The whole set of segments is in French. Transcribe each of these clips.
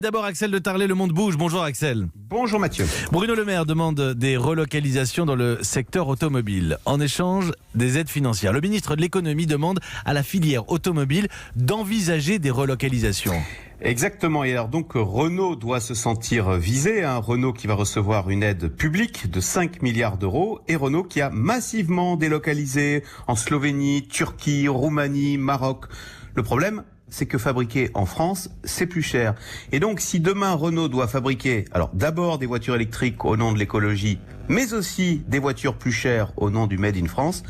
D'abord Axel de Tarlet, Le Monde bouge. Bonjour Axel. Bonjour Mathieu. Bruno Le Maire demande des relocalisations dans le secteur automobile. En échange des aides financières. Le ministre de l'économie demande à la filière automobile d'envisager des relocalisations. Exactement. Et alors donc Renault doit se sentir visé. Renault qui va recevoir une aide publique de 5 milliards d'euros et Renault qui a massivement délocalisé en Slovénie, Turquie, Roumanie, Maroc. Le problème, c'est que fabriquer en France, c'est plus cher. Et donc, si demain Renault doit fabriquer, alors d'abord des voitures électriques au nom de l'écologie, mais aussi des voitures plus chères au nom du Made in France,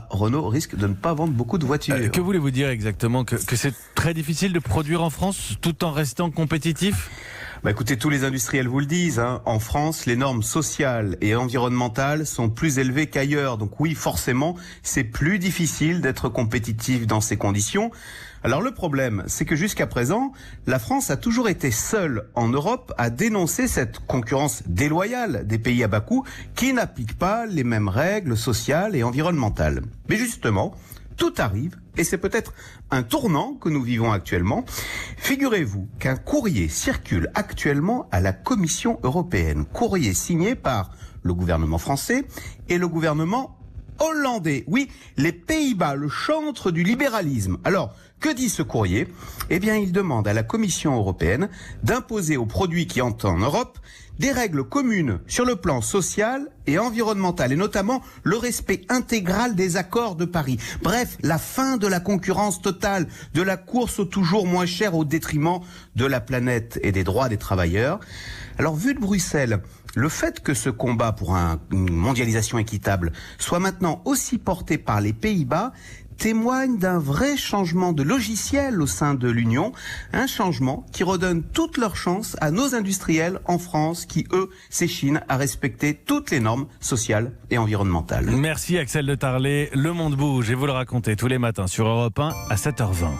Renault risque de ne pas vendre beaucoup de voitures. Que voulez-vous dire exactement? Que c'est très difficile de produire en France tout en restant compétitif? Écoutez, tous les industriels vous le disent, en France, les normes sociales et environnementales sont plus élevées qu'ailleurs. Donc oui, forcément, c'est plus difficile d'être compétitif dans ces conditions. Alors le problème, c'est que jusqu'à présent, la France a toujours été seule en Europe à dénoncer cette concurrence déloyale des pays à bas coût qui n'appliquent pas les mêmes règles sociales et environnementales. Mais justement, tout arrive, et c'est peut-être un tournant que nous vivons actuellement. Figurez-vous qu'un courrier circule actuellement à la Commission européenne. Courrier signé par le gouvernement français et le gouvernement hollandais. Oui, les Pays-Bas, le chantre du libéralisme. Alors, que dit ce courrier? Eh bien, il demande à la Commission européenne d'imposer aux produits qui entrent en Europe des règles communes sur le plan social et environnemental, et notamment le respect intégral des accords de Paris. Bref, la fin de la concurrence totale, de la course au toujours moins cher au détriment de la planète et des droits des travailleurs. Alors, vu de Bruxelles, le fait que ce combat pour une mondialisation équitable soit maintenant aussi porté par les Pays-Bas témoigne d'un vrai changement de logiciel au sein de l'Union, un changement qui redonne toutes leurs chances à nos industriels en France qui, eux, s'échinent à respecter toutes les normes sociales et environnementales. Merci Axel de Tarlet, Le Monde bouge et vous le racontez tous les matins sur Europe 1 à 7h20.